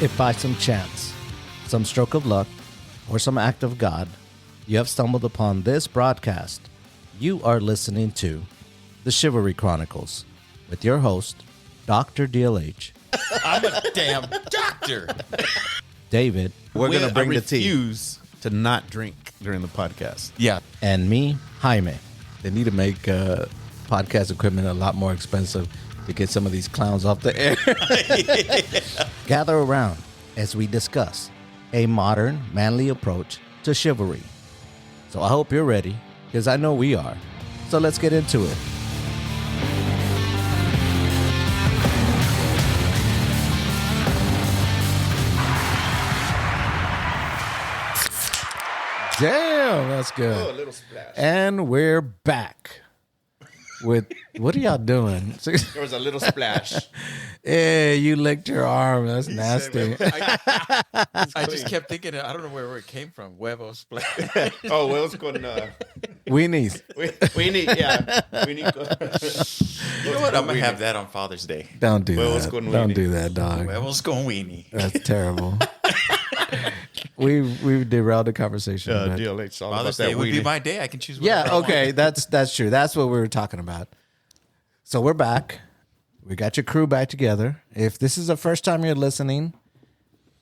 If by some chance, some stroke of luck, or some act of God, you have stumbled upon this broadcast, you are listening to The Chivalry Chronicles with your host, Dr. DLH. I'm a damn doctor. David. We're going to bring the tea. refuse To not drink during the podcast. Yeah. And me, Jaime. They need to make podcast equipment a lot more expensive to get some of these clowns off the air. Gather around as we discuss a modern, manly approach to chivalry. So I hope you're ready, because I know we are. So let's get into it. Damn, that's good. Oh, a little splash. And we're back with, what are y'all doing? There was a little splash. Hey, you licked your arm. That's nasty. I just kept thinking, I don't know where it came from. Huevo splash. Oh, huevos con... Weenies. we need, yeah. We need... You know what? I'm going to have that on Father's Day. Don't do Huevos that. con Don't weenie. do that, dog. Huevos con weenie. That's terrible. we derailed the conversation. but- DLH, all Father's about Day that would be weenie. my day. I can choose whatever Yeah, I want. okay, That's true. That's what we were talking about. So we're back. We got your crew back together. If this is the first time you're listening,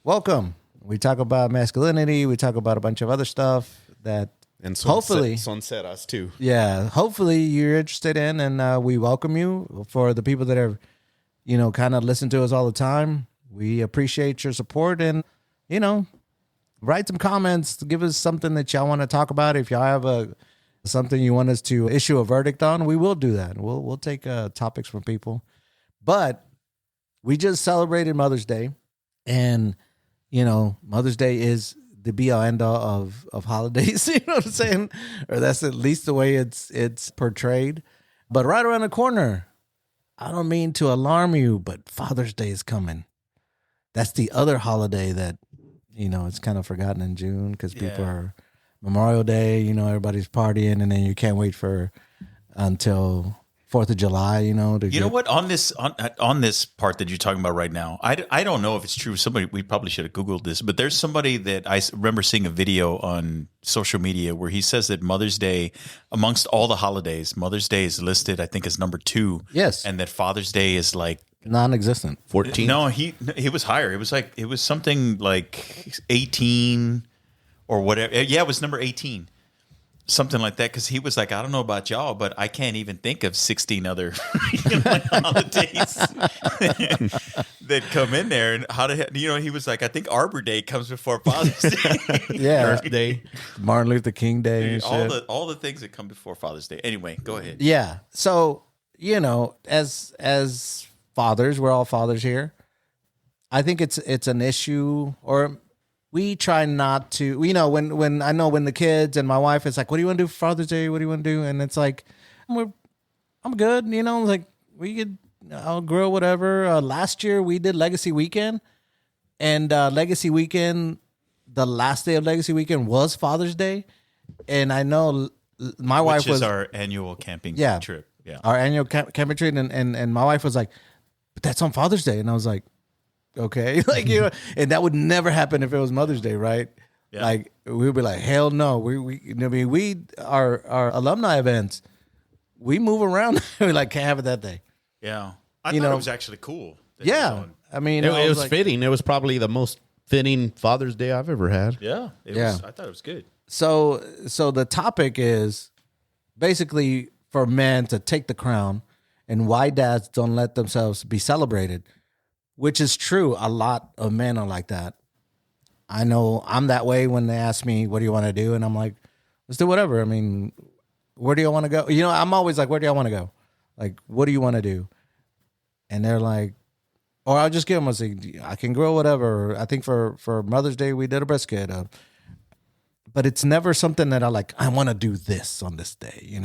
welcome. We talk about masculinity. We talk about a bunch of other stuff that And hopefully, sonceras, too. hopefully you're interested in, and we welcome you. For the people that are, kind of listen to us all the time, we appreciate your support, and, write some comments, give us something that y'all want to talk about. If y'all have something you want us to issue a verdict on, we will do that. We'll take topics from people. But we just celebrated Mother's Day, and Mother's Day is the be all end all of holidays. You know what I'm saying? Or that's at least the way it's portrayed. But right around the corner, I don't mean to alarm you, but Father's Day is coming. That's the other holiday that it's kind of forgotten in June because people are Memorial Day. Everybody's partying, and then you can't wait until 4th of July, You know what? On this part that you're talking about right now, I don't know if it's true. We probably should have Googled this, but there's somebody that I remember seeing a video on social media where he says that Mother's Day, amongst all the holidays, Mother's Day is listed, I think, as number 2. Yes. And that Father's Day is like non-existent. 14. No, he was higher. It was something like 18 or whatever. Yeah, it was number 18. Something like that, because he was like, I don't know about y'all, but I can't even think of 16 other holidays that come in there. And he was like, I think Arbor Day comes before Father's Day. Yeah. Earth Day. Martin Luther King Day and shit. all the things that come before Father's Day. Anyway, go ahead. Yeah. So, as fathers, we're all fathers here. I think it's an issue, or we try not to, when I know when the kids and my wife is like, what do you want to do for Father's Day? What do you want to do? And it's like, I'm good. Like I'll grill whatever. Last year we did Legacy Weekend, and Legacy Weekend, the last day of Legacy Weekend was Father's Day. And I know my wife Which is was our annual camping trip. Yeah. our annual camping trip, and my wife was like, but that's on Father's Day. And I was like, okay. And that would never happen if it was Mother's Day, right? Yeah. Like we would be like, hell no. Our alumni events, we move around. We can't have it that day. Yeah. I thought it was actually cool. that it was Yeah. on- I mean, It I was like- fitting. It was probably the most fitting Father's Day I've ever had. Yeah. Yeah. I thought it was good. So the topic is basically for men to take the crown, and why dads don't let themselves be celebrated, which is true. A lot of men are like that. I know I'm that way when they ask me, what do you want to do? And I'm like, let's do whatever. I mean, where do you want to go? I'm always like, where do you want to go? Like, what do you want to do? And they're like, or I'll just give them, I can grill whatever. I think for Mother's Day, we did a brisket. But it's never something that I want to do this on this day,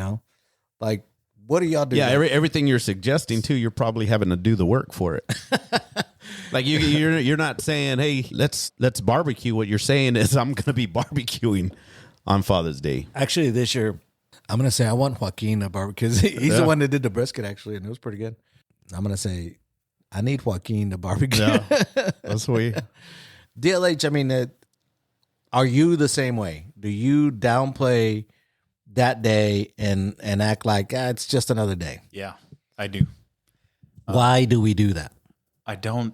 Like, what do y'all do? Yeah, everything you're suggesting too, you're probably having to do the work for it. Like you're not saying, hey, let's barbecue. What you're saying is, I'm going to be barbecuing on Father's Day. Actually, this year, I'm going to say I want Joaquin a barbecue, because he's the one that did the brisket, actually, and it was pretty good. I'm going to say, I need Joaquin to barbecue. Yeah, that's we. DLH, I mean, are you the same way? Do you downplay that day and act like it's just another day? Yeah, I do. Why do we do that? I don't.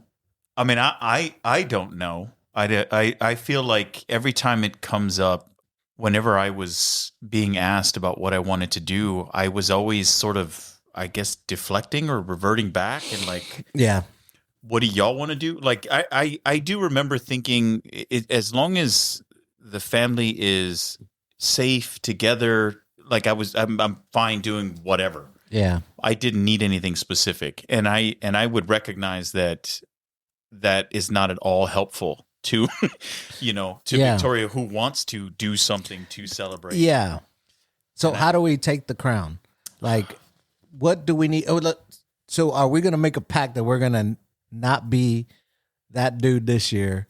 I mean, I don't know. I feel like every time it comes up, whenever I was being asked about what I wanted to do, I was always sort of, I guess, deflecting or reverting back and like, Yeah. what do y'all want to do? Like, I do remember thinking, as long as the family is safe together, like I'm fine doing whatever. Yeah. I didn't need anything specific, and I would recognize that is not at all helpful to Yeah. Victoria, who wants to do something to celebrate. Yeah. So how do we take the crown? Like, what do we need? So are we going to make a pact that we're going to not be that dude this year,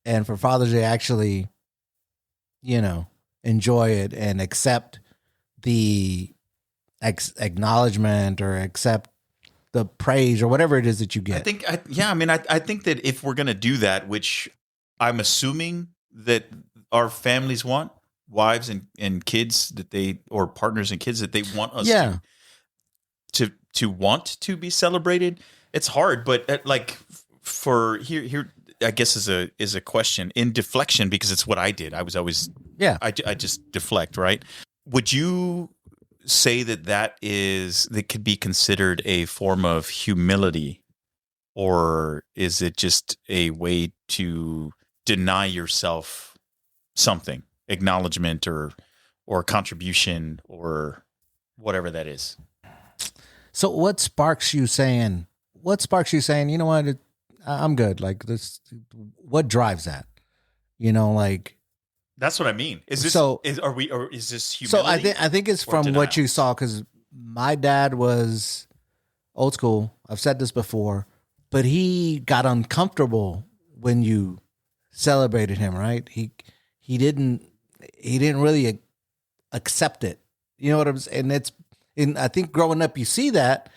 and for Father's Day actually, enjoy it and accept the acknowledgement or accept the praise or whatever it is that you get? I think that if we're going to do that, which I'm assuming that our families want, wives and kids or partners and kids that they want us to want to be celebrated. It's hard, but for here, I guess is a question in deflection, because it's what I did. I was always, I just deflect, right? Would you say that could be considered a form of humility, or is it just a way to deny yourself something, acknowledgement or contribution or whatever that is? So what sparks you saying, you know what, I'm good. Like this, what drives that? That's what I mean. Is this is this humility? So I think it's from denial? what you saw, because my dad was old school. I've said this before, but he got uncomfortable when you celebrated him, right? He didn't really accept it. You know what I'm saying? And I think growing up, you see that,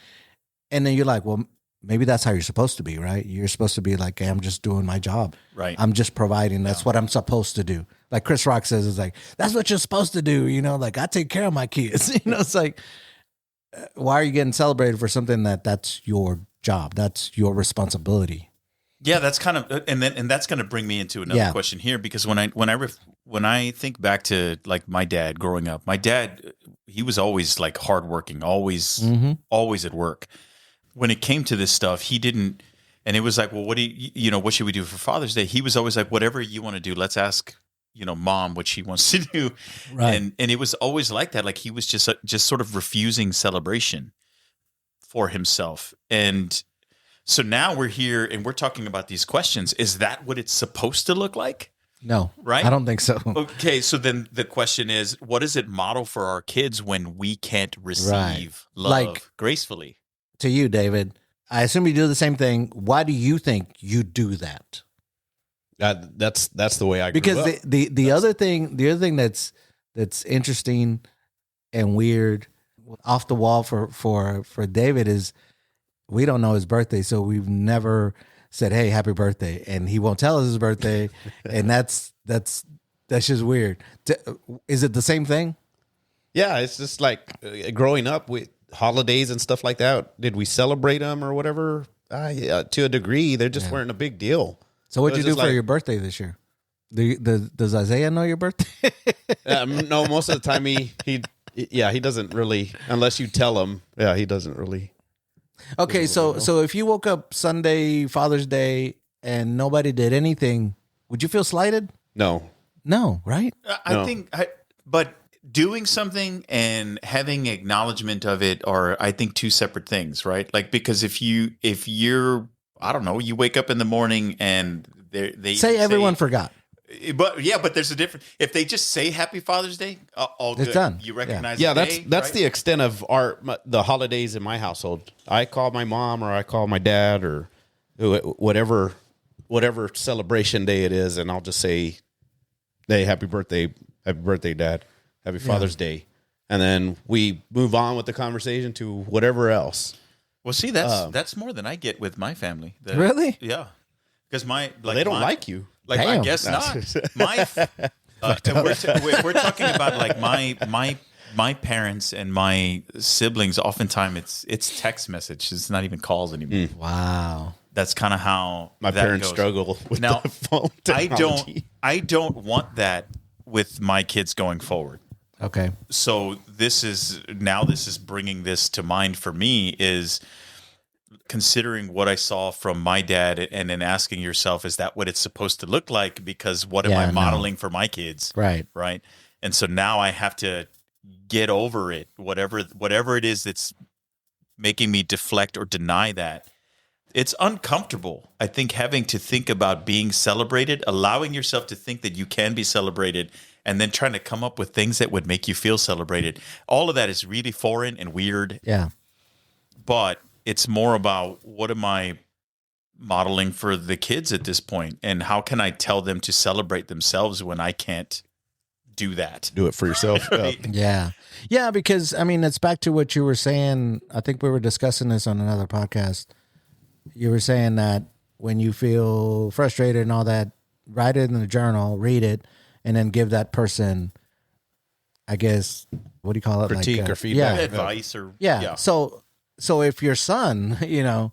and then you're like, well, maybe that's how you're supposed to be, right? You're supposed to be like, hey, I'm just doing my job. Right. I'm just providing. That's what I'm supposed to do. Like Chris Rock says, it's like, that's what you're supposed to do. Like, I take care of my kids. It's like, why are you getting celebrated for something that's your job? That's your responsibility. Yeah, that's kind of, and that's going to bring me into another question here, because when I think back to like my dad growing up, he was always like hardworking, always at work. When it came to this stuff, he didn't, and it was like, well, what should we do for Father's Day? He was always like, whatever you want to do, let's ask, mom what she wants to do. Right. And it was always like that. Like he was just sort of refusing celebration for himself. And so now we're here and we're talking about these questions. Is that what it's supposed to look like? No, right? I don't think so. Okay, so then the question is, what does it model for our kids when we can't receive love gracefully? To you, David, I assume you do the same thing. Why do you think you do that? That's the way I grew because up. the other thing that's interesting and weird, off the wall for David, is we don't know his birthday, so we've never said, hey, happy birthday, and he won't tell us his birthday. And that's just weird. Is it the same thing? Yeah, it's just like growing up with holidays and stuff like that. Did we celebrate them or whatever? To a degree, they just weren't a big deal. So what'd you do for your birthday this year? Does Isaiah know your birthday? No, most of the time he doesn't really, unless you tell him. Yeah, he doesn't really. Okay, so if you woke up Sunday, Father's Day, and nobody did anything, would you feel slighted? No, right? I think, but doing something and having acknowledgement of it are, I think, two separate things, right? Like, because if you're, I don't know, you wake up in the morning and they say everyone forgot. But there's a difference. If they just say Happy Father's Day, all good. It's done. You recognize. Yeah, the day, that's right? the extent of the holidays in my household. I call my mom or I call my dad or whatever celebration day it is, and I'll just say, "Hey, happy birthday, Dad, happy Father's Day," and then we move on with the conversation to whatever else. Well, see, that's more than I get with my family. Really? Yeah. Because they don't like you. Like, I Damn. guess not. If we're talking about like my parents and my siblings, oftentimes it's text message. It's not even calls anymore. Wow. That's kind of how My that parents goes. struggle with Now, the phone technology. I don't want that with my kids going forward. Okay. So this is bringing this to mind for me, is considering what I saw from my dad and then asking yourself, is that what it's supposed to look like? Because what am Yeah, I no. modeling for my kids? Right. Right. And so now I have to get over it, whatever it is that's making me deflect or deny that. It's uncomfortable, I think, having to think about being celebrated, allowing yourself to think that you can be celebrated, and then trying to come up with things that would make you feel celebrated. All of that is really foreign and weird, Yeah. but it's more about what am I modeling for the kids at this point, and how can I tell them to celebrate themselves when I can't do that? Do it for yourself. Yeah. Yeah, because I mean, it's back to what you were saying. I think we were discussing this on another podcast. You were saying that when you feel frustrated and all that, write it in the journal, read it, and then give that person, I guess, what do you call it? Critique or feedback. Yeah. Advice or Yeah. So if your son, this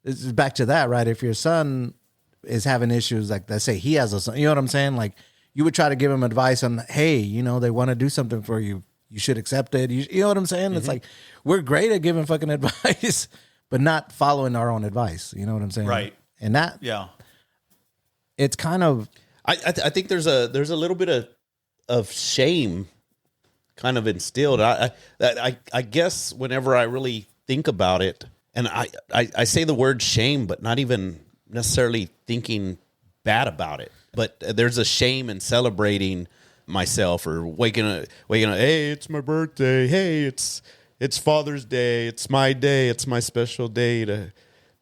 is back to that, right? If your son is having issues, like let's say he has a son, you know what I'm saying? Like you would try to give him advice on, hey, they want to do something for you. You should accept it. You know what I'm saying? It's like, we're great at giving fucking advice, but not following our own advice. You know what I'm saying? Right. And that, yeah. it's kind of, I think there's a little bit of shame kind of instilled. I guess whenever I really think about it, and I say the word shame, but not even necessarily thinking bad about it. But there's a shame in celebrating myself or waking up. Hey, it's my birthday. Hey, it's Father's Day. It's my day. It's my special day to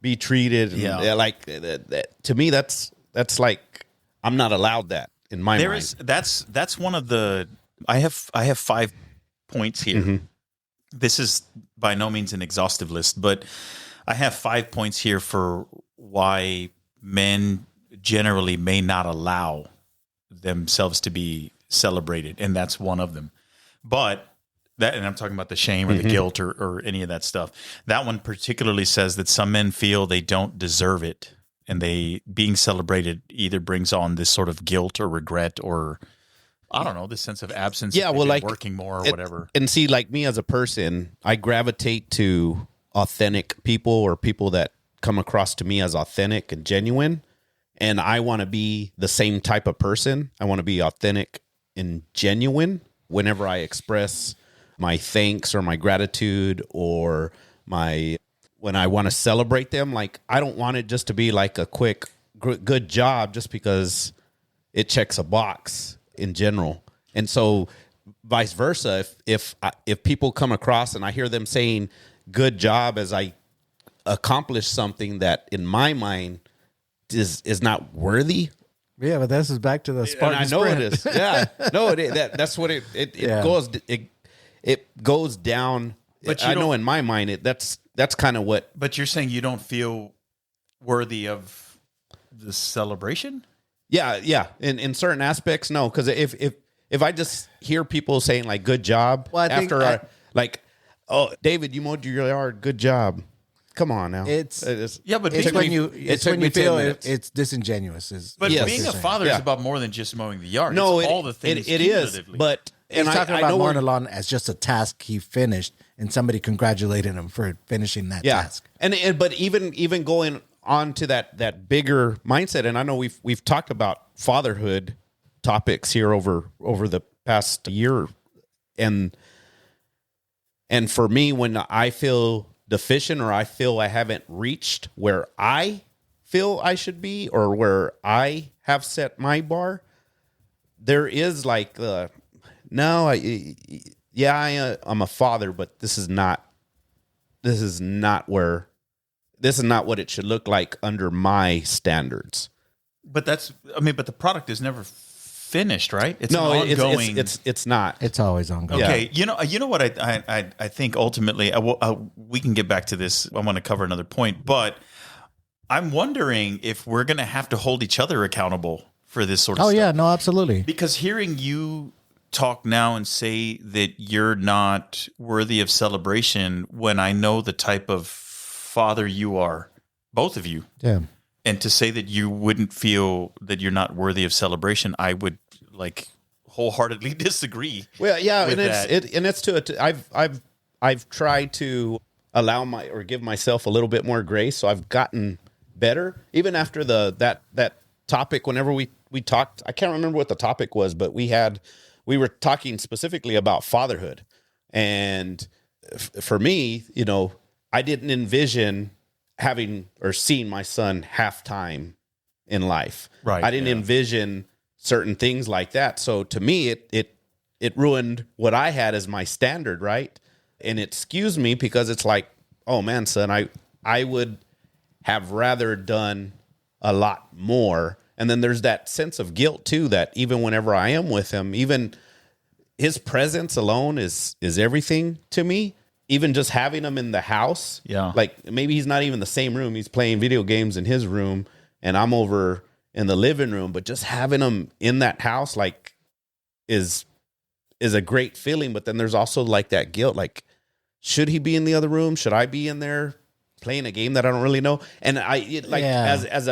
be treated. And like that, to me, that's like I'm not allowed that in my mind. That's one of the I have 5 points here. Mm-hmm. This is by no means an exhaustive list, but I have 5 points here for why men generally may not allow themselves to be celebrated, and that's one of them. But that, and I'm talking about the shame or the guilt or any of that stuff. That one particularly says that some men feel they don't deserve it, and being celebrated either brings on this sort of guilt or regret or I don't know, this sense of absence. Yeah, well, like working more or whatever. And see, like me as a person, I gravitate to authentic people or people that come across to me as authentic and genuine. And I want to be the same type of person. I want to be authentic and genuine whenever I express my thanks or my gratitude or when I want to celebrate them. Like, I don't want it just to be like a quick, good job just because it checks a box in general. And so vice versa, if people come across and I hear them saying good job as I accomplish something that in my mind is not worthy. yeah, but this is back to the Spartan And I know sprint. it is. Yeah. No, that's what it goes. It goes down. But I know in my mind that's kind of what. But you're saying you don't feel worthy of the celebration? Yeah. In certain aspects, no, because if I just hear people saying like "good job" Well, I think like, "Oh, David, you mowed your yard. Good job." Come on now. It's Yeah, but it's being when a- you it it's took when me you 10 feel minutes. it's disingenuous. But Yes. being a saying. father Yeah. is about more than just mowing the yard. No, It's all the things. it is, cumulatively. but He's talking I about know mowing where- the lawn as just a task he finished, and somebody congratulated him for finishing that task. And but even going on to that bigger mindset, and I know we've talked about fatherhood topics here over the past year, and for me, when I feel deficient or I feel I haven't reached where I feel I should be or where I have set my bar, there is like no, I'm a father, but this is not what it should look like under my standards. but the product is never finished, right? It's No, an ongoing. it's not. It's always ongoing. Okay, you know what I think ultimately we can get back to this. I want to cover another point, but I'm wondering if we're going to have to hold each other accountable for this sort of Oh stuff. yeah, no, absolutely. Because hearing you talk now and say that you're not worthy of celebration when I know the type of father you are, both of you, Yeah. and to say that you wouldn't feel that you're not worthy of celebration, I would like wholeheartedly disagree. Well, yeah, with and that. I've tried to allow give myself a little bit more grace, so I've gotten better. Even after that topic, whenever we talked, I can't remember what the topic was, but we were talking specifically about fatherhood, and for me, I didn't envision having or seeing my son half time in life. Right, I didn't envision certain things like that. So to me, it ruined what I had as my standard, right? And it skews me because it's like, oh man, son, I would have rather done a lot more. And then there's that sense of guilt too, that even whenever I am with him, even his presence alone is everything to me. Even just having him in the house. Yeah. Like maybe he's not even in the same room. He's playing video games in his room and I'm over in the living room, but just having him in that house, like is a great feeling. But then there's also like that guilt, like, should he be in the other room? Should I be in there playing a game that I don't really know? And as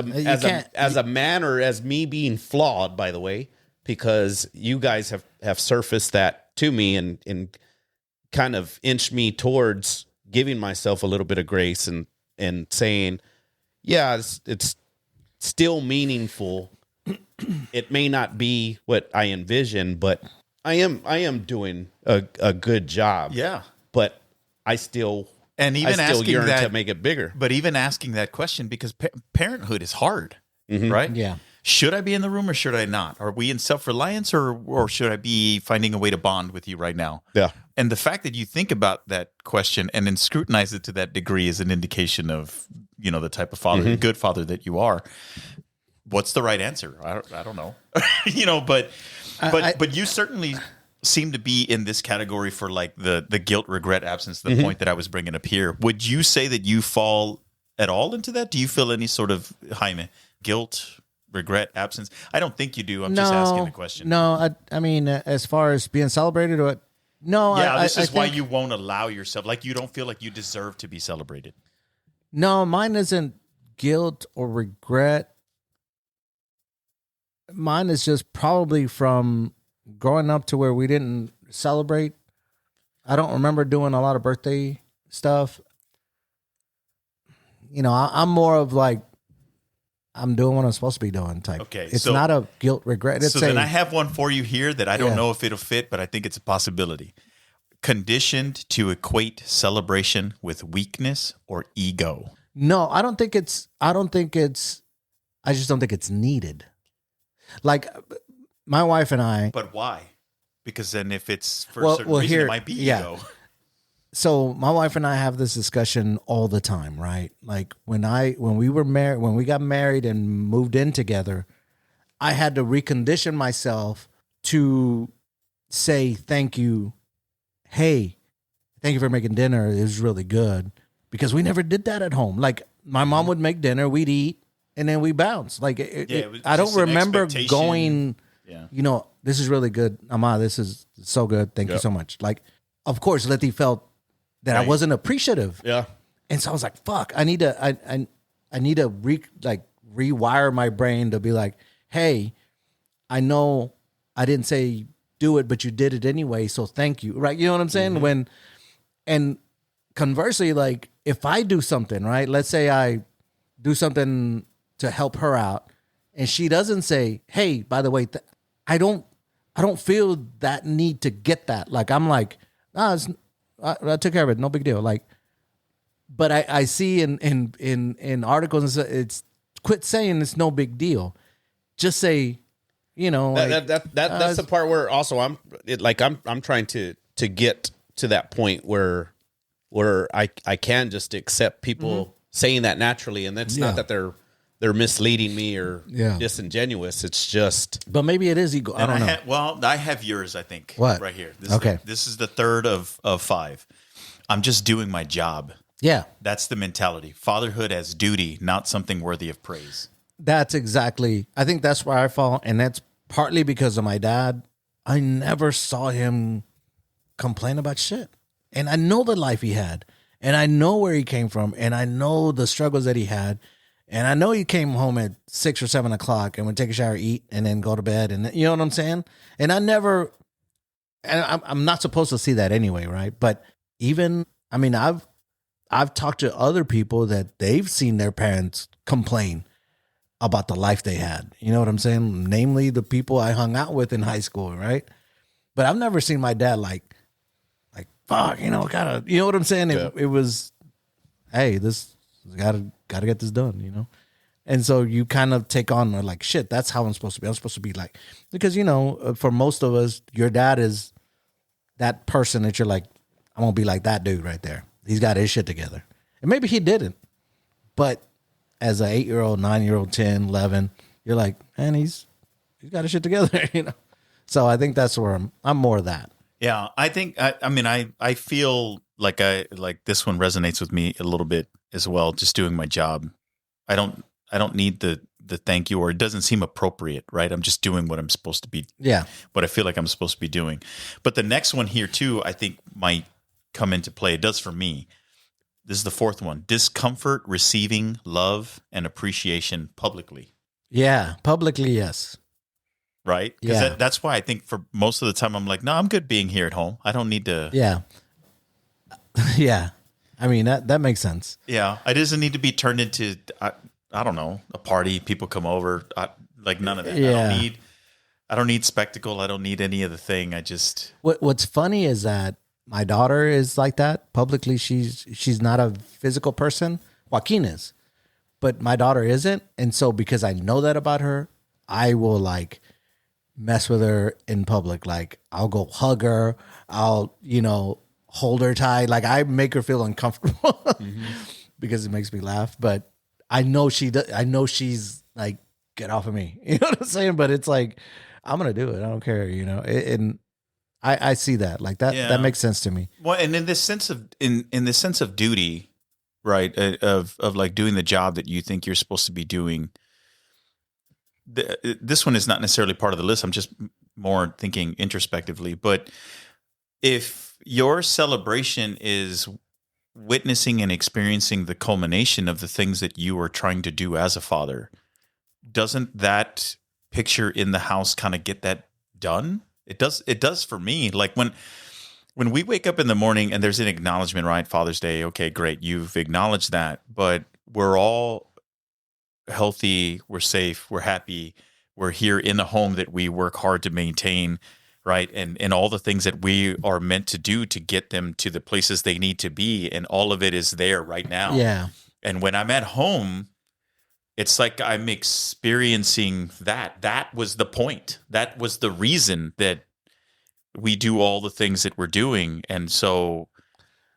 a man, or as me being flawed, by the way, because you guys have surfaced that to me and kind of inched me towards giving myself a little bit of grace and saying, yeah, it's still meaningful. It may not be what I envision, but I am doing a good job. Yeah. But I still asking yearn that, to make it bigger. But even asking that question, because parenthood is hard, Mm-hmm. right? Yeah. Should I be in the room or should I not? Are we in self-reliance or should I be finding a way to bond with you right now? Yeah. And the fact that you think about that question and then scrutinize it to that degree is an indication of, the type of father, Mm-hmm. good father that you are. What's the right answer? I don't know. But you certainly seem to be in this category for like the guilt, regret, absence, the Mm-hmm. point that I was bringing up here. Would you say that you fall at all into that? Do you feel any sort of, Jaime, guilt, regret, absence? I don't think you do. I'm just asking the question. No, I mean, as far as being celebrated, no. Yeah, this is I why think- you won't allow yourself, like you don't feel like you deserve to be celebrated. No, mine isn't guilt or regret. Mine is just probably from growing up to where we didn't celebrate. I don't remember doing a lot of birthday stuff. I'm more of like, I'm doing what I'm supposed to be doing type. Okay, It's so- not a guilt, regret. It's So then I have one for you here that I don't know if it'll fit, but I think it's a possibility. Conditioned to equate celebration with weakness or ego. No, I just don't think it's needed. Like my wife and I, But why? Because then if it's for a certain reason, here, it might be yeah. ego. So my wife and I have this discussion all the time, right? Like when we got married and moved in together, I had to recondition myself to say thank you. Hey, thank you for making dinner. It was really good, because we never did that at home. Like my mom would make dinner, we'd eat, and then we bounce. Like it was I don't just an remember expectation. going, Yeah. this is really good. Ama, this is so good. Thank you so much. Like, of course, Letty felt that I Right. wasn't appreciative. Yeah. And so I was like, fuck, I need to rewire my brain to be like, hey, I know I didn't say do it, but you did it anyway. So thank you. Right. You know what I'm saying? And conversely, like if I do something, right, let's say I do something to help her out and she doesn't say, hey, by the way, I don't feel that need to get that. Like, I'm like, I took care of it. No big deal. Like, but I see in articles, it's quit saying it's no big deal. Just say, That's the part where also I'm trying to get to that point where I can just accept people saying that naturally, and that's not that they're they're misleading me or Yeah. disingenuous. It's just But maybe it is ego. I don't know. I have yours, I think. What? Right here. Okay. This is the third of 5. I'm just doing my job. Yeah. That's the mentality. Fatherhood as duty, not something worthy of praise. That's exactly, I think that's where I fall. And that's partly because of my dad. I never saw him complain about shit. And I know the life he had. And I know where he came from. And I know the struggles that he had. And I know he came home at 6 or 7 o'clock and would take a shower, eat, and then go to bed. And you know what I'm saying? And I'm not supposed to see that anyway, right? But even, I mean, I've talked to other people that they've seen their parents complain about the life they had. You know what I'm saying? Namely, the people I hung out with in high school, right? But I've never seen my dad like, fuck, you know, gotta, you know what I'm saying? It was, hey, this gotta get this done, you know? And so you kind of take on like, shit, that's how I'm supposed to be. I'm supposed to be like, because, you know, for most of us, your dad is that person that you're like, I'm gonna be like that dude right there. He's got his shit together. And maybe he didn't, but as an 8-year-old, 9-year-old, 10, 11, you're like, man, he's got his shit together, you know? So I think that's where I'm more of that. Yeah, I think I feel like this one resonates with me a little bit as well. Just doing my job. I don't need the thank you, or it doesn't seem appropriate, right? I'm just doing what I'm supposed to be. Yeah, what I feel like I'm supposed to be doing. But the next one here too, I think might come into play. It does for me. This is the fourth one: discomfort receiving love and appreciation publicly. Yeah, publicly, yes. Right? Because Yeah. that's why I think for most of the time I'm like, no, I'm good being here at home. I don't need to. Yeah. Yeah. I mean, that makes sense. Yeah. It doesn't need to be turned into, I don't know, a party. People come over. Like none of that. Yeah. I don't need spectacle. I don't need any of the thing. I just. What's funny is that my daughter is like that. Publicly, she's not a physical person. Joaquin is. But my daughter isn't. And so because I know that about her, I will like mess with her in public. Like I'll go hug her. I'll, you know, hold her tight. Like I make her feel uncomfortable because it makes me laugh. But I know she does. I know she's like, get off of me. You know what I'm saying? But it's like, I'm going to do it. I don't care, you know? And I see that like that, that makes sense to me. Well, and in this sense of, in this sense of duty, right. Of like doing the job that you think you're supposed to be doing. This one is not necessarily part of the list. I'm just more thinking introspectively, but if your celebration is witnessing and experiencing the culmination of the things that you are trying to do as a father, doesn't that picture in the house kind of get that done? It does for me. Like when we wake up in the morning and there's an acknowledgement, right? Father's Day. Okay, great. You've acknowledged that, but we're all healthy. We're safe. We're happy. We're here in a home that we work hard to maintain, right? And all the things that we are meant to do to get them to the places they need to be. And all of it is there right now. Yeah. And when I'm at home, it's like I'm experiencing that. That was the point. That was the reason that we do all the things that we're doing. And so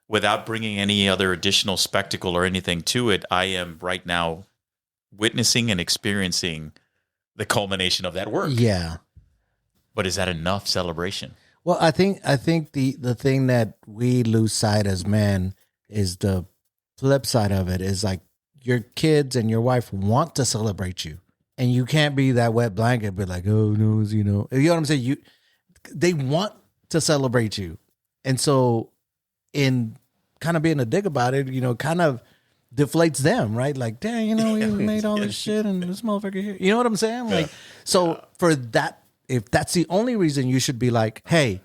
without bringing any other additional spectacle or anything to it, I am right now witnessing and experiencing the culmination of that work. Yeah. But is that enough celebration? Well, I think the thing that we lose sight as men is the flip side of it is like your kids and your wife want to celebrate you, and you can't be that wet blanket, but like, oh no, you know what I'm saying? They want to celebrate you, and so in kind of being a dick about it, you know, kind of deflates them, right? Like, dang, you know, we made all this shit and this motherfucker here. You know what I'm saying? Like, so for that, if that's the only reason, you should be like, hey,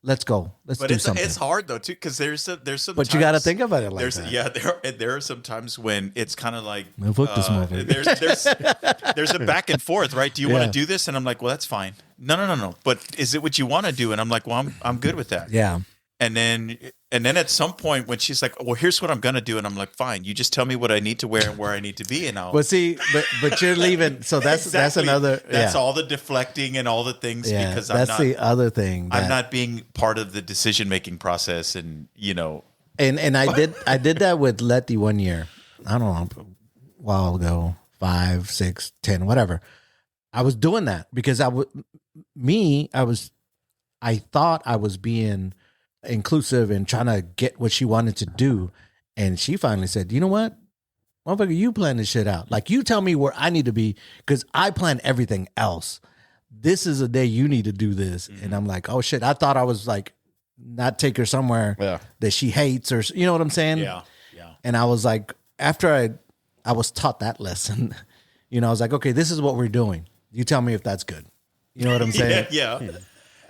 let's go. Let's do something. It's hard though too, because there's some. But you got to think about it like that. Yeah, there are some times when it's kind of like, Man, fuck this motherfucker. There's a back and forth, right? Do you want to do this? And I'm like, well, that's fine. No. But is it what you want to do? And I'm like, well, I'm good with that. Yeah. And then at some point when she's like, well, here's what I'm going to do. And I'm like, fine, you just tell me what I need to wear and where I need to be. And I'll. But see, but you're leaving. So that's another. That's all the deflecting and all the things because that's the other thing. I'm not being part of the decision-making process. And, you know. And I did that with Letty one year. I don't know, a while ago, 5, 6, 10, whatever. I was doing that because I thought I was being inclusive and trying to get what she wanted to do. And she finally said, you know what? Motherfucker, you plan this shit out. Like, you tell me where I need to be because I plan everything else. This is a day you need to do this. And I'm like, oh shit. I thought I was like, not take her somewhere that she hates or, you know what I'm saying? Yeah. And I was like, after I was taught that lesson, you know, I was like, okay, this is what we're doing. You tell me if that's good. You know what I'm saying? Yeah.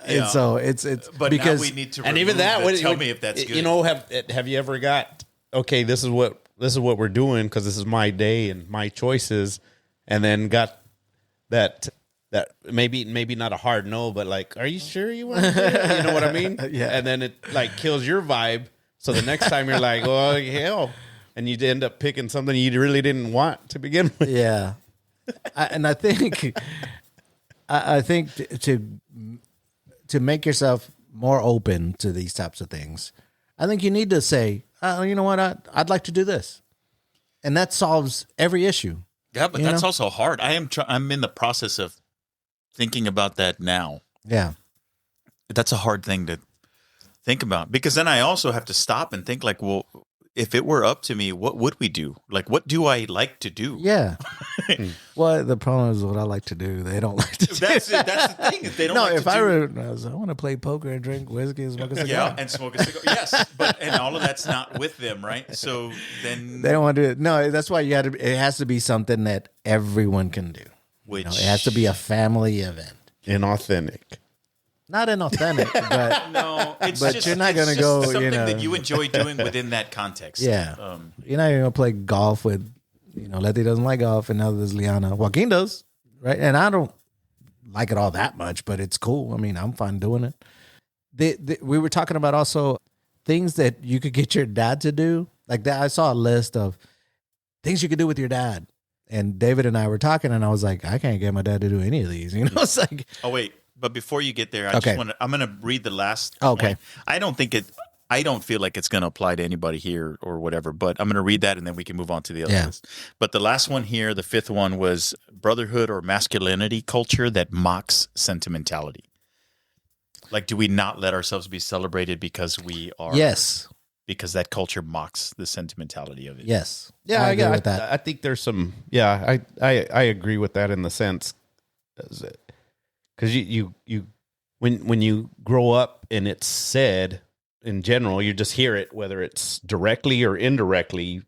And so it's But because now we need to And even that, tell me if that's good. You know, have you ever got, okay, this is what we're doing because this is my day and my choices, and then got that maybe not a hard no, but like, are you sure you want to do it? You know what I mean? Yeah. And then it like kills your vibe. So the next time you're like, oh hell, and you end up picking something you really didn't want to begin with. yeah. I think to make yourself more open to these types of things, I think you need to say, you know what, I'd like to do this, and that solves every issue. Yeah, but that's also hard. I'm in the process of thinking about that now. Yeah. That's a hard thing to think about, because then I also have to stop and think like, well, if it were up to me, what would we do? Like, what do I like to do? Yeah. Well, the problem is what I like to do. They don't like to do. That's it. That's the thing. If they don't No, like if to I do, were, I want to play poker and drink whiskey and smoke a cigar. yeah, and smoke a cigar. Yes, and all of that's not with them, right? So then They don't want to do it. No, that's why it has to be something that everyone can do. which It has to be a family event. Inauthentic. Not inauthentic, but no, it's But just, you're not it's gonna just go, you something know. that you enjoy doing within that context. yeah. You're not even going to play golf with, Letty doesn't like golf, and now there's Liana. Joaquin does, right? And I don't like it all that much, but it's cool. I mean, I'm fine doing it. We were talking about also things that you could get your dad to do. Like that, I saw a list of things you could do with your dad. And David and I were talking, and I was like, I can't get my dad to do any of these. It's like, Oh wait, but before you get there, Okay. I'm going to read the last. Okay. point. I don't feel like it's going to apply to anybody here or whatever, but I'm going to read that and then we can move on to the other Yeah. list. But the last one here, the fifth one, was Brotherhood or masculinity culture that mocks sentimentality. Like, do we not let ourselves be celebrated because we are? yes, Because that culture mocks the sentimentality of it. yes. Yeah, I agree with that. I think there's some. Yeah, I agree with that in the sense, because you when you grow up and it's said in general, you just hear it, whether it's directly or indirectly,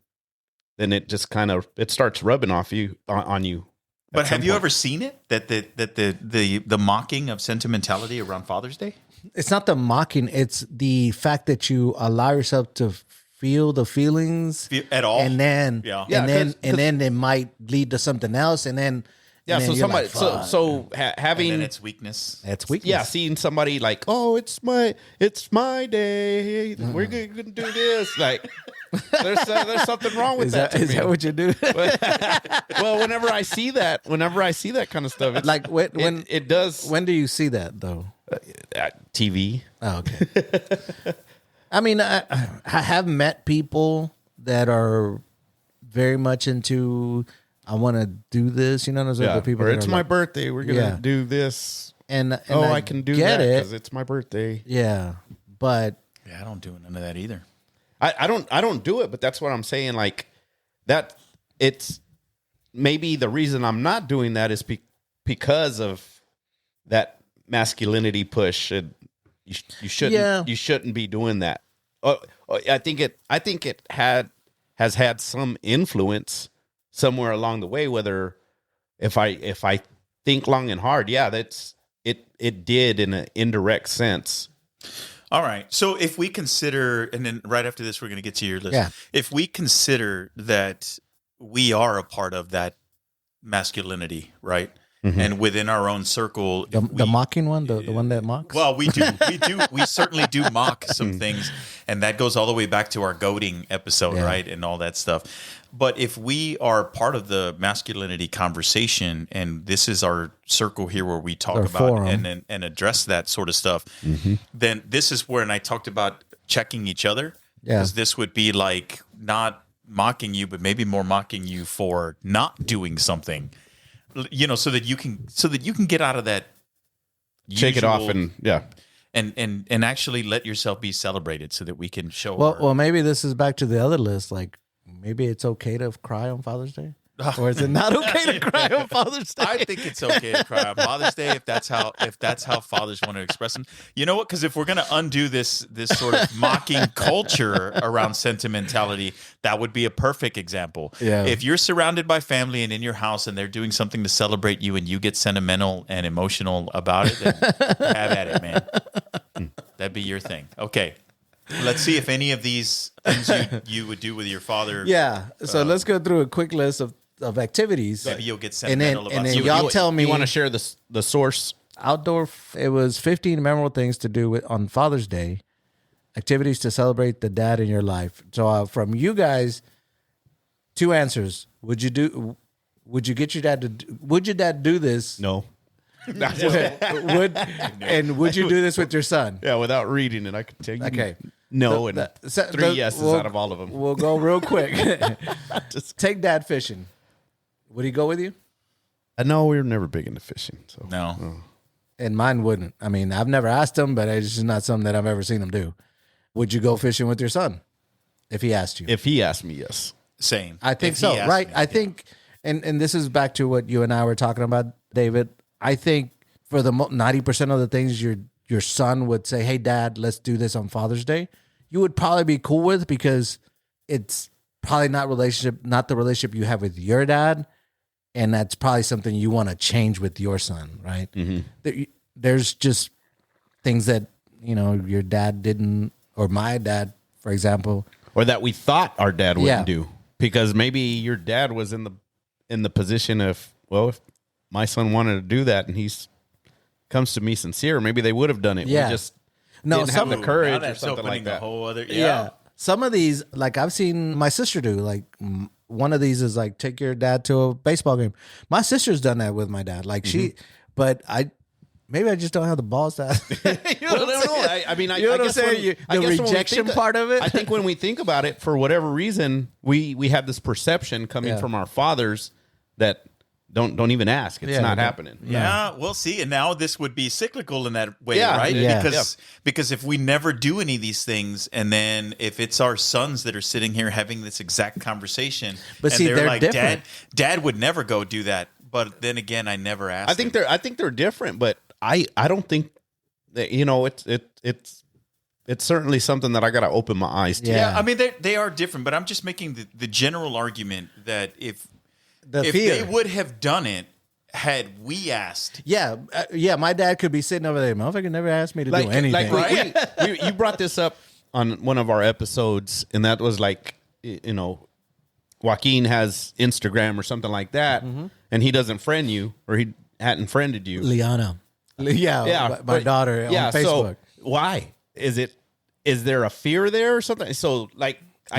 then it just kind of it starts rubbing off you on you. But at have some you point. ever seen it? That the mocking of sentimentality around Father's Day? It's not the mocking. It's the fact that you allow yourself to feel the feelings At all? and then, Yeah. Yeah, and 'cause- then it might lead to something else. And then, Yeah, and so then you're somebody, like, fuck. so And having then it's weakness. That's weakness. yeah, seeing somebody like, oh, it's my day. We're gonna do this. Like, there's something wrong with Is that. that, to is me. that what you do? Well, whenever I see that kind of stuff, it's, Like when it does when do you see that though? TV. Oh, okay. I mean, I have met people that are very much into, I want to do this, you know what I'm saying? Yeah, The people or that it's are my like- birthday. We're gonna Yeah. do this. and Oh, I can do get that it. because it's my birthday. Yeah, but Yeah, I don't do none of that either. I don't do it, but that's what I'm saying. Like that, it's maybe the reason I'm not doing that is because of that masculinity push. And you shouldn't Yeah. you shouldn't be doing that. I think it has had some influence somewhere along the way. Whether if I think long and hard, yeah, it did in an indirect sense. All right. So if we consider, and then right after this, we're going to get to your list. Yeah. If we consider that we are a part of that masculinity, right? And within our own circle, the mocking one, the one that mocks. well, we certainly do mock some things, and that goes all the way back to our goading episode, Yeah. right, and all that stuff. But if we are part of the masculinity conversation, and this is our circle here where we talk Our about forum. and address that sort of stuff, then this is where, and I talked about checking each other, Yeah. because this would be like not mocking you, but maybe more mocking you for not doing something. So that you can get out of that. Shake it off and and actually let yourself be celebrated, so that we can show. Well, maybe this is back to the other list. Like, maybe it's okay to cry on Father's Day, or is it not okay to cry on Father's Day? I think it's okay to cry on Father's Day if that's how fathers want to express them. You know what? Because if we're going to undo this sort of mocking culture around sentimentality, that would be a perfect example. Yeah. If you're surrounded by family and in your house and they're doing something to celebrate you and you get sentimental and emotional about it, then have at it, man. That'd be your thing. Okay. Let's see if any of these things you would do with your father. Yeah. So let's go through a quick list of activities. Maybe you'll get and then, sentimental about and then something. y'all tell me. You want to share the source? Outdoor. It was 15 memorable things to do on Father's Day. Activities to celebrate the dad in your life. So from you guys, 2 answers. Would you get your dad to? Would your dad do this? No. Would you do this with your son? Yeah, without reading it, I could tell you. Okay. No, and 3 yeses out of all of them. We'll go real quick. Take dad fishing. Would he go with you? No, we were never big into fishing. So No. And mine wouldn't. I mean, I've never asked him, but it's just not something that I've ever seen him do. Would you go fishing with your son if he asked you? If he asked me, yes. Same. I think If he so, asked right? me, I think, and this is back to what you and I were talking about, David. I think for the 90% of the things your son would say, "Hey, Dad, let's do this on Father's Day," you would probably be cool with, because it's probably not the relationship you have with your dad, and that's probably something you want to change with your son, right? Mm-hmm. There's just things that your dad didn't, or my dad, for example, Or that we thought our dad wouldn't Yeah. do, because maybe your dad was in the position of, well, if my son wanted to do that and he's comes to me sincere, maybe they would have done it. Yeah. We just No, didn't some- have the Now courage or that's something opening like that. a whole other. Yeah. Some of these, like I've seen my sister do, like one of these is like, take your dad to a baseball game. My sister's done that with my dad. Like but maybe I just don't have the balls to ask. Well, no. I mean, You know I what I'm guess saying? I The guess when we rejection think- part of it? I think when we think about it, for whatever reason, we have this perception coming Yeah. from our fathers that don't even ask. It's Yeah, not they don't. happening. Yeah, we'll see. And now this would be cyclical in that way, Yeah. right? Yeah. Because if we never do any of these things, and then if it's our sons that are sitting here having this exact conversation, But and see, they're like, different. Dad would never go do that. But then again, I never asked. I think they're different, but I don't think that it's certainly something that I got to open my eyes to. Yeah. Yeah, I mean they are different, but I'm just making the general argument that if fear. they would have done it had we asked. Yeah. My dad could be sitting over there. Motherfucker never asked me to do anything. Like you brought this up on one of our episodes, and that was like, Joaquin has Instagram or something like that, and he doesn't friend you, or he hadn't friended you. Liana. Yeah. My but- daughter on Facebook. So why is there a fear there or something? So I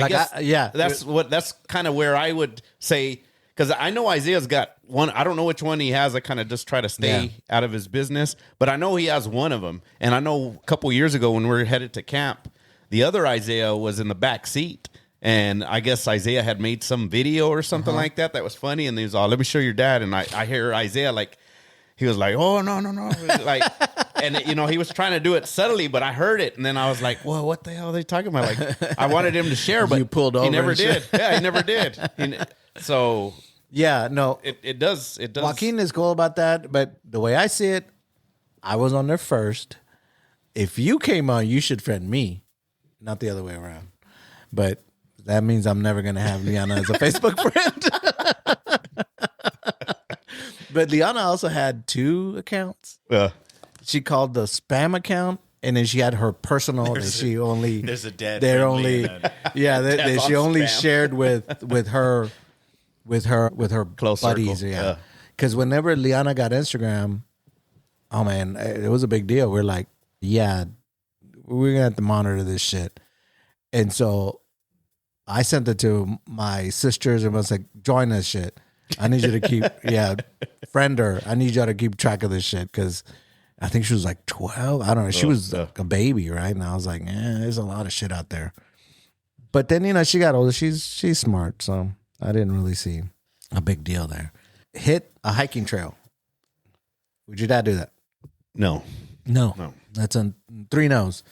guess that's kind of where I would say, because I know Isaiah's got one. I don't know which one he has. I kind of just try to stay out of his business, but I know he has one of them. And I know a couple years ago when we were headed to camp, the other Isaiah was in the back seat. And I guess Isaiah had made some video or something like that was funny. And he was all, "Let me show your dad." And I hear Isaiah he was like, "Oh, no." Like, and he was trying to do it subtly, but I heard it. And then I was like, "Well, what the hell are they talking about?" Like, I wanted him to share, but You pulled over he never and did. shit. Yeah, he never did. So Yeah, no. it does. Joaquin is cool about that, but the way I see it, I was on there first. If you came on, you should friend me, not the other way around. But that means I'm never going to have Liana as a Facebook friend. But Liana also had 2 accounts. She called the spam account, and then she had her personal that she only. There's a dad They're friendly only. and a- Yeah, Dad's she on only spam. shared with her Close buddies. circle. Yeah, Yeah. because whenever Liana got Instagram, oh man, it was a big deal. We're like, yeah, we're gonna have to monitor this shit, and so I sent it to my sisters and was like, join this shit. I need you to keep, friend her. I need y'all to keep track of this shit, because I think she was like 12. I don't know. She was yeah. a baby, right? And I was like, there's a lot of shit out there. But then, she got older. She's smart, so I didn't really see a big deal there. Hit a hiking trail. Would your dad do that? No. No. That's on 3 no's.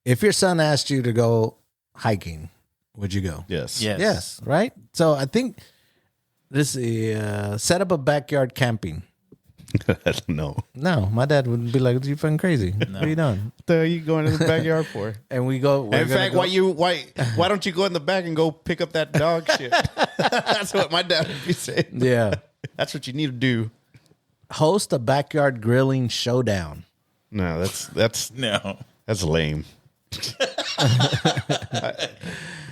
If your son asked you to go hiking, would you go? Yes. Yes, right? So I think this set up a backyard camping. No. No, my dad would be like, "You fucking crazy? What are you doing?" What the hell are you going to the backyard for? And we go. In fact, why don't you go in the back and go pick up that dog shit? That's what my dad would be saying. Yeah, That's what you need to do. host a backyard grilling showdown. No, that's No. lame.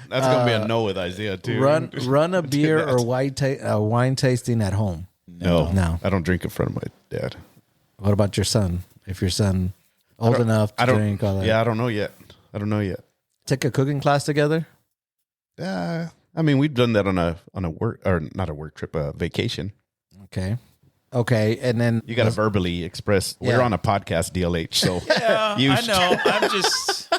That's gonna be a no with Isaiah too. Run a beer or wine tasting at home. No, I don't drink in front of my dad. What about your son? If your son old enough to drink all that, Yeah, I don't know yet. take a cooking class together. I mean, we've done that on a work or not a work trip, a vacation. Okay, and then You got to verbally express. Yeah. We're on a podcast, DLH. So Yeah, I know. I'm just.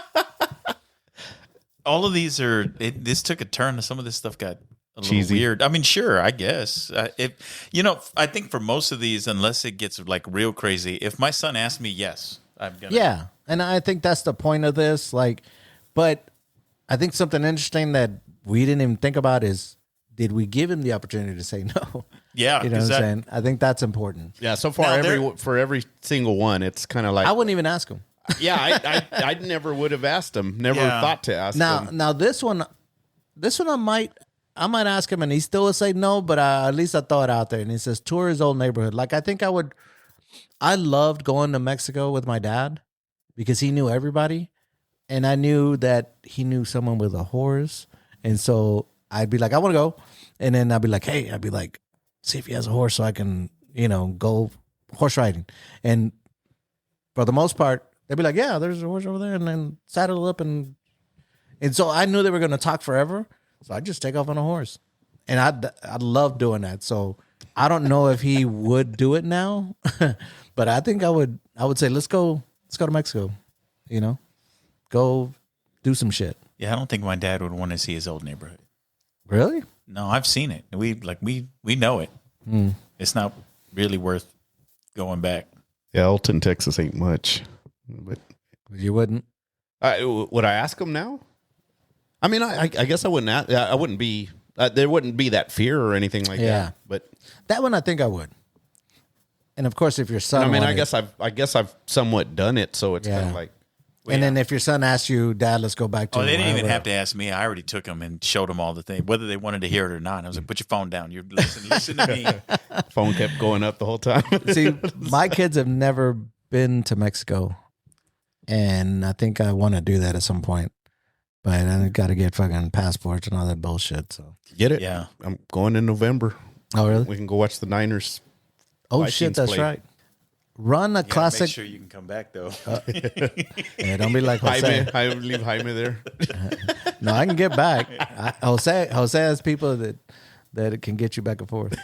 All of these are. This took a turn. Some of this stuff got a little Cheesy. weird. I mean, sure, I guess. I think for most of these, unless it gets like real crazy, if my son asks me, yes, I'm gonna. Yeah, and I think that's the point of this. But I think something interesting that we didn't even think about is, did we give him the opportunity to say no? Yeah, You know what I'm saying? I think that's important. yeah, so far for every single one, it's kind of like I wouldn't even ask him. I never would have asked him. Never Yeah. thought to ask him. Now this one I might ask him, and he still would say no, but at least I throw it out there. And he says tour his old neighborhood. Like I think I loved going to Mexico with my dad because he knew everybody, and I knew that he knew someone with a horse, and so I'd be like, I want to go, and then I'd be like, hey, see if he has a horse so I can go horse riding, and for the most part. They'd be like, yeah, there's a horse over there, and then saddle up, and so I knew they were going to talk forever, so I'd just take off on a horse, and I love doing that. So I don't know if he would do it now, but I think I would say let's go to Mexico, go do some shit. Yeah, I don't think my dad would want to see his old neighborhood. Really? No, I've seen it. We know it. It's not really worth going back. Yeah, Elton, Texas ain't much. But You wouldn't? would I ask him now? I mean, I guess I wouldn't. I wouldn't be. There wouldn't be that fear or anything like that. But That one I think I would. And of course, if your son, I mean, wanted- I guess I've somewhat done it, so it's kind Yeah. of like and then if your son asks you, Dad, let's go back to. Oh, they didn't even wherever." have to ask me. I already took them and showed them all the things, whether they wanted to hear it or not. I was like, put your phone down. You're listen to me. phone kept going up the whole time. See, my kids have never been to Mexico, and I think I want to do that at some point. But I got to get fucking passports and all that bullshit. So, Get it? Yeah. I'm going in November. oh really? We can go watch the Niners. Oh Vikings shit, that's play. right. Run a Yeah, classic. Make sure you can come back though. Yeah, don't be like Jose. Jaime, I would leave Jaime there. No, I can get back. Jose has people that can get you back and forth.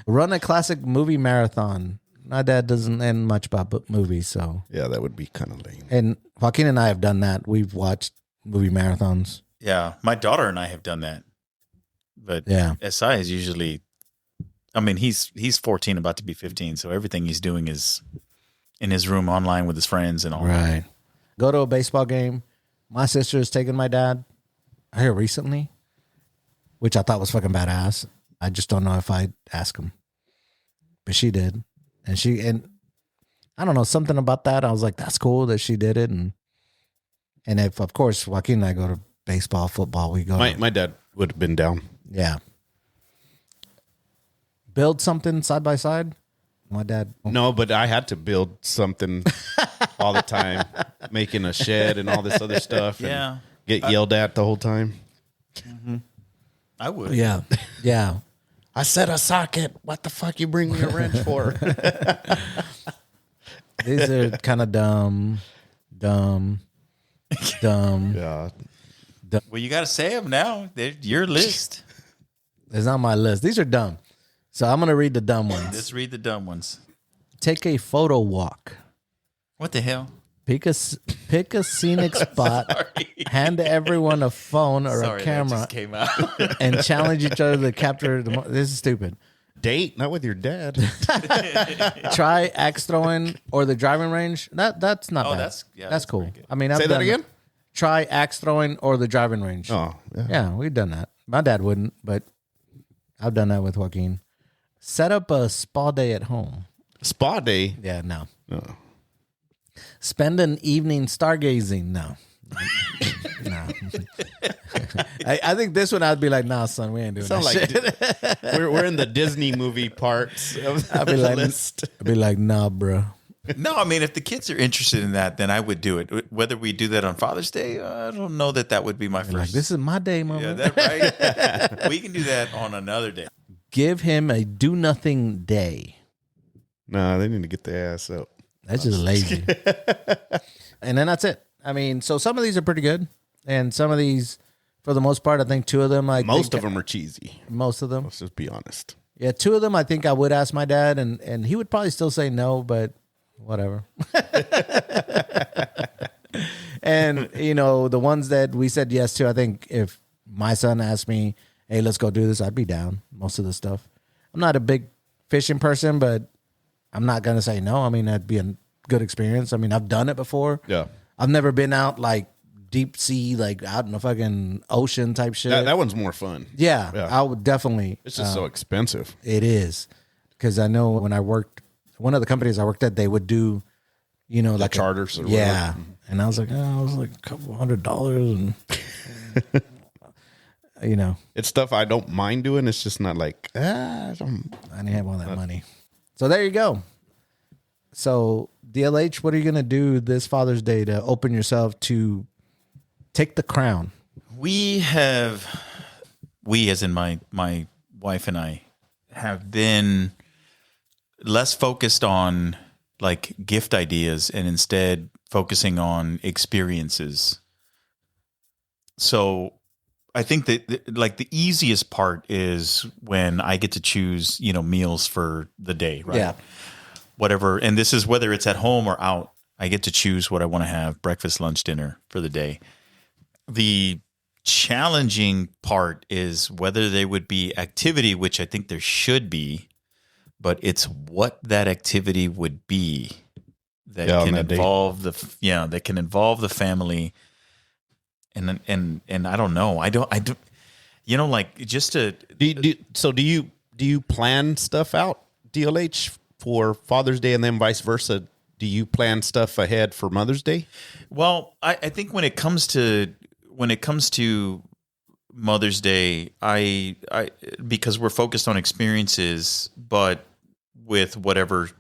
Run a classic movie marathon. My dad doesn't end much about movies, so. Yeah, that would be kind of lame. And Joaquin and I have done that. We've watched movie marathons. Yeah, my daughter and I have done that. But Yeah. SI is usually, I mean, he's 14, about to be 15, so everything he's doing is in his room online with his friends and all. Right. Go to a baseball game. My sister has taken my dad here recently, which I thought was fucking badass. I just don't know if I'd ask him. But she did. And I don't know, something about that. I was like, that's cool that she did it. And if, of course, Joaquin and I go to baseball, football, we go. My dad would have been down. Yeah. Build something side by side. My dad. No, but I had to build something all the time, making a shed and all this other stuff. And Yeah. get yelled at the whole time. I would. Yeah. Yeah. I said a socket. What the fuck you bring me a wrench for? These are kind of dumb. Yeah. Well, you got to say them now. They're your list. It's not my list. These are dumb. So I'm going to read the dumb ones. Let's read the dumb ones. Take a photo walk. What the hell? Pick a scenic spot, hand everyone a phone or Sorry, a that camera, just came out. and challenge each other to capture this is stupid. Date, not with your dad. Try axe throwing or the driving range. That's not bad. that's cool. pretty good. I mean, I've Say that done again? Try axe throwing or the driving range. Oh, yeah. Yeah, we've done that. My dad wouldn't, but I've done that with Joaquin. Set up a spa day at home. Spa day. Yeah, no. Oh. Spend an evening stargazing. No. No. I think this one I'd be like, nah, son, we ain't doing Sound that like shit. we're in the Disney movie parts of I'd be the like, list. I'd be like, nah, bro. No, I mean, if the kids are interested in that, then I would do it. Whether we do that on Father's Day, I don't know that would be my first. Like, this is my day, mama. Yeah, that right. We can do that on another day. Give him a do nothing day. No, they need to get their ass up. That's just lazy. And then that's it. I mean, so some of these are pretty good, and some of these, for the most part, I think two of them. Most of them are cheesy. Most of them. Let's just be honest. Yeah, two of them I think I would ask my dad, and he would probably still say no, but whatever. And, you know, the ones that we said yes to, I think if my son asked me, hey, let's go do this, I'd be down most of the stuff. I'm not a big fishing person, but I'm not going to say no. I mean, that'd be a good experience. I mean, I've done it before. Yeah. I've never been out like deep sea, like out in the fucking ocean type shit. That one's more fun. Yeah, Yeah. I would definitely. It's just so expensive. It is, because I know when I worked, one of the companies I worked at, they would do, you know, like charters or yeah. whatever. And I was like, oh, it was like a couple $100, and you know, It's stuff I don't mind doing. It's just not like, I didn't have all that money. So there you go. So DLH, what are you gonna do this Father's Day to open yourself to take the crown? We as in my wife and I, have been less focused on like gift ideas and instead focusing on experiences. So I think that like the easiest part is when I get to choose, you know, meals for the day, right? Yeah. Whatever. And this is whether it's at home or out. I get to choose what I want to have, breakfast, lunch, dinner for the day. The challenging part is whether there would be activity, which I think there should be, but it's what that activity would be that can involve that can involve the family. And I don't know. I don't, you know, like just to do you plan stuff out, DLH, for Father's Day and then vice versa? Do you plan stuff ahead for Mother's Day? Well, I think when it comes to Mother's Day, I because we're focused on experiences, but with whatever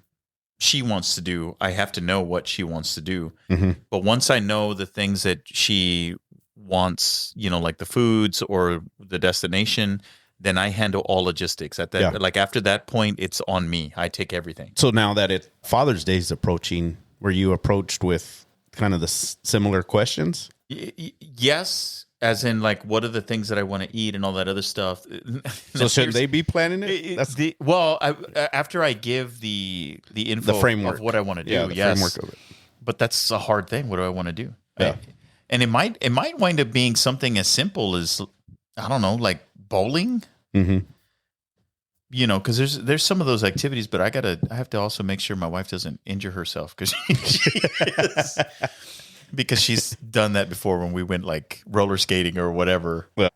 she wants to do, I have to know what she wants to do. Mm-hmm. But once I know the things that she wants, you know, like the foods or the destination, then I handle all logistics. At that, like after that point, it's on me. I take everything. So now that Father's Day is approaching, were you approached with kind of the similar questions? Yes, as in like, what are the things that I want to eat and all that other stuff. So should they be planning it? After I give the info, the framework of what I want to do, the framework of it. But that's a hard thing. What do I want to do? Yeah. And it might wind up being something as simple as, I don't know, like bowling. Mm-hmm. You know, because there's some of those activities, but I have to also make sure my wife doesn't injure herself because she's done that before when we went like roller skating or whatever. Well,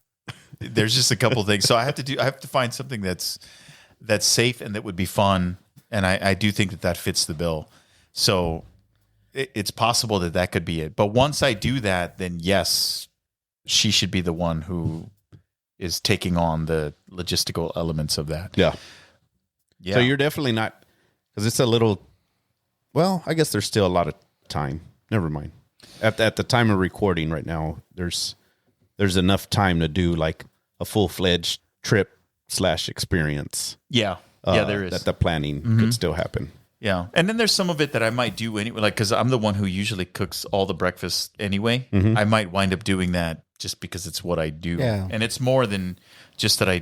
there's just a couple things, so I have to find something that's safe and that would be fun, and I do think that fits the bill. So it's possible that could be it. But once I do that, then yes, she should be the one who is taking on the logistical elements of that. Yeah. Yeah. So you're definitely not, because it's a little, well, I guess there's still a lot of time. Never mind. At the time of recording right now, there's enough time to do like a full-fledged trip / experience. Yeah. Yeah, there is. That the planning could still happen. Yeah. And then there's some of it that I might do anyway, like, because I'm the one who usually cooks all the breakfast anyway. Mm-hmm. I might wind up doing that just because it's what I do. Yeah. And it's more than just that I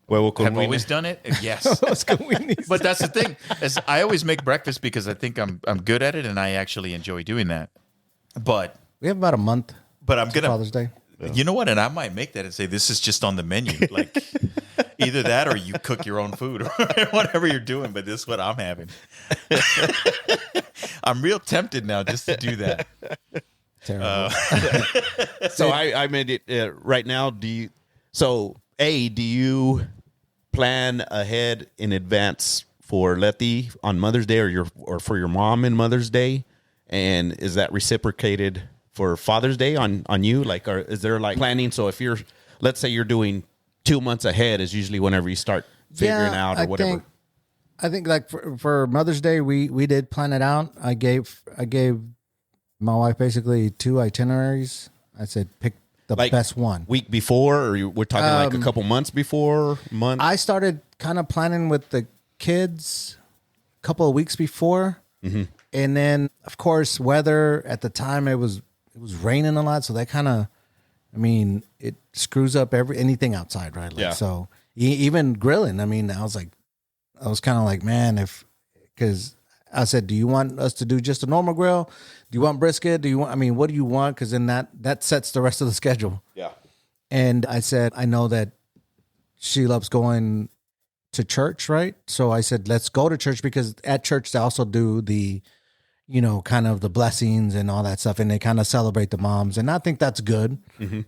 have always done it. Yes. But that's the thing. Is I always make breakfast because I think I'm good at it and I actually enjoy doing that. But We have about a month. I'm to gonna Father's Day. You know what? And I might make that and say this is just on the menu. Like either that or you cook your own food or whatever you're doing. But this is what I'm having. I'm real tempted now just to do that. Terrible. So I made it right now. Do you plan ahead in advance for Letty on Mother's Day or for your mom in Mother's Day? And is that reciprocated for Father's Day on you? Like, or is there like planning? So if let's say you're doing 2 months ahead is usually whenever you start figuring out or whatever. I think like for Mother's Day, we did plan it out. I gave my wife basically 2 itineraries. I said, pick the Like best one. Week before, or we're talking like a couple months before? I started kind of planning with the kids a couple of weeks before. Mm-hmm. And then, of course, weather at the time, it was raining a lot. So that kind of, it screws up anything outside, right? Like, yeah. So even grilling, I was kind of like, man, because I said, do you want us to do just a normal grill? Do you want brisket? What do you want? Because then that sets the rest of the schedule. Yeah. And I said, I know that she loves going to church, right? So I said, let's go to church because at church they also do the, kind of the blessings and all that stuff. And they kind of celebrate the moms. And I think that's good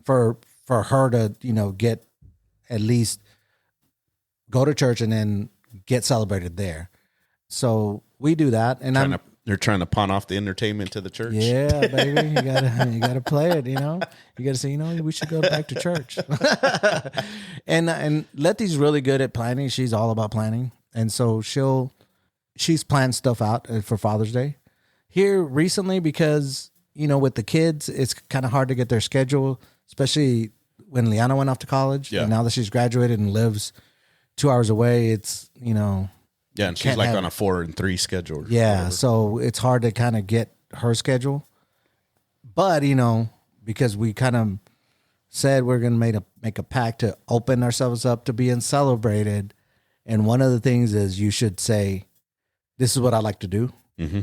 for her to, get at least go to church and then get celebrated there. So we do that, and they're trying to pawn off the entertainment to the church. Yeah, baby, you gotta play it. You gotta say, we should go back to church. and Letty's really good at planning. She's all about planning, and so she's planned stuff out for Father's Day here recently because with the kids, it's kind of hard to get their schedule, especially when Liana went off to college. Yeah. And now that she's graduated and lives 2 hours away, it's Yeah, and she's like on a 4 and 3 schedule. Yeah, so it's hard to kind of get her schedule. But, because we kind of said we're going to make a pact to open ourselves up to being celebrated. And one of the things is you should say, this is what I like to do. Mm-hmm.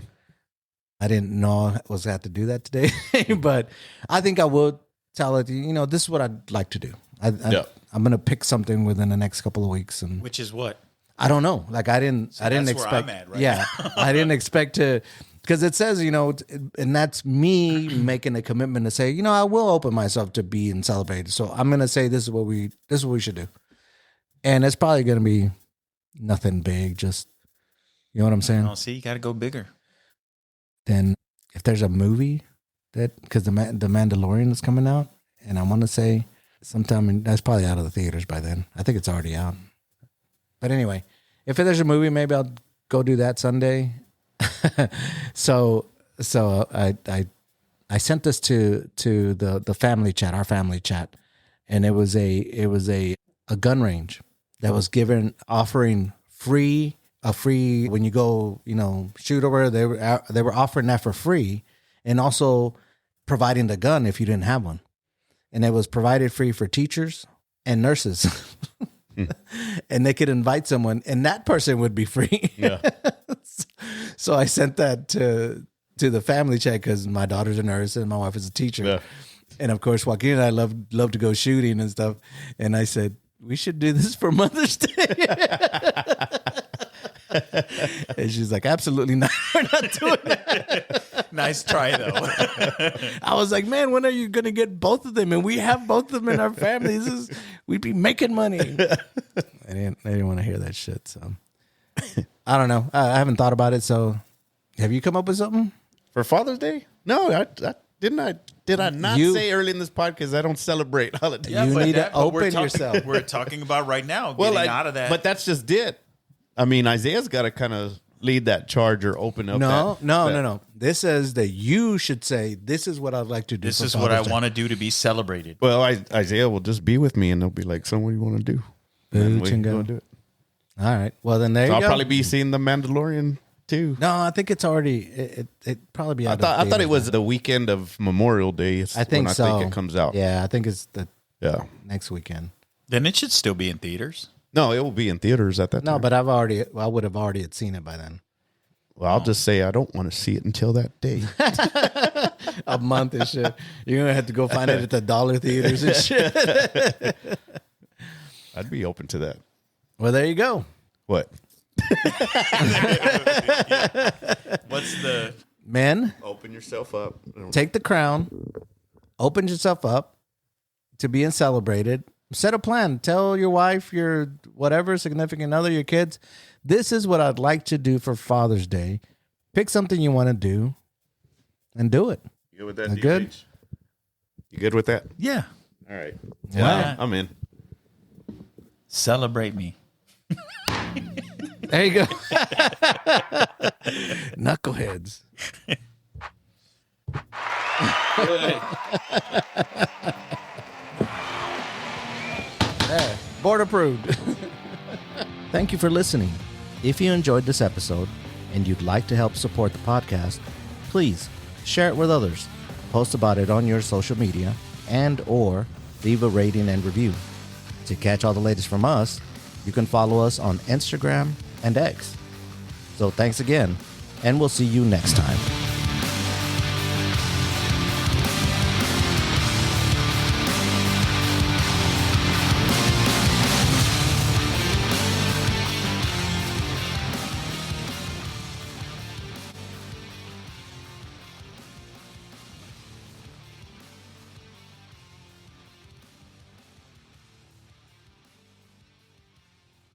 I didn't know I was going to have to do that today. But I think I will tell it, this is what I'd like to do. I'm going to pick something within the next couple of weeks. And Which is what? I don't know. Like I didn't expect. Where I'm at right now. I didn't expect to, because it says, and that's me making a commitment to say, I will open myself to being celebrated. So I'm going to say this is what we should do, and it's probably going to be nothing big. Just, you know what I'm saying? Oh, see, you got to go bigger. Then if there's a movie because the Mandalorian is coming out, and I want to say sometime that's probably out of the theaters by then. I think it's already out. But anyway, if there's a movie, maybe I'll go do that Sunday. So I sent this to the family chat, our family chat, and it was a gun range that was offering free when you go shoot over. They were offering that for free, and also providing the gun if you didn't have one, and it was provided free for teachers and nurses. And they could invite someone, and that person would be free. Yeah. So I sent that to the family chat because my daughter's a nurse and my wife is a teacher. Yeah. And of course, Joaquin and I love to go shooting and stuff. And I said, we should do this for Mother's Day. And she's like, absolutely not. We're not doing that. Nice try, though. I was like, man, when are you going to get both of them? And we have both of them in our families. We'd be making money. I didn't want to hear that shit. So I don't know. I haven't thought about it. So have you come up with something for Father's Day? No, I didn't. Did I not say early in this podcast I don't celebrate holidays? Yeah, you need to open yourself. We're talking about right now getting out of that. But that's just it. Isaiah's got to kind of lead that charge or open up. No. This says that you should say, this is what I'd like to do. This is what I want to do to be celebrated. Well, Isaiah will just be with me and they'll be like, so what do you want to do? And we can go do it. All right. Well, then there you go. I'll probably be seeing The Mandalorian too. No, I think it's already, it probably be out I thought it was the weekend of Memorial Day. I think so. I think it comes out. Yeah, I think it's the next weekend. Then it should still be in theaters. No, it will be in theaters at that time. No, but I would have already had seen it by then. Well, I'll just say I don't want to see it until that day. A month and shit. You're going to have to go find it at the dollar theaters and shit. I'd be open to that. Well, there you go. What? What's the Men, Open yourself up. take the crown, open yourself up to being celebrated. Set a plan. Tell your wife, your whatever, significant other, your kids, this is what I'd like to do for Father's Day. Pick something you want to do and do it. You good with that? Good? DH? You good with that? yeah? All right. Yeah. I'm in. Celebrate me. There you go. Knuckleheads. There. Board approved. Thank you for listening. If you enjoyed this episode and you'd like to help support the podcast, please share it with others, post about it on your social media, and or leave a rating and review. To catch all the latest from us, you can follow us on Instagram and X. So thanks again, and we'll see you next time.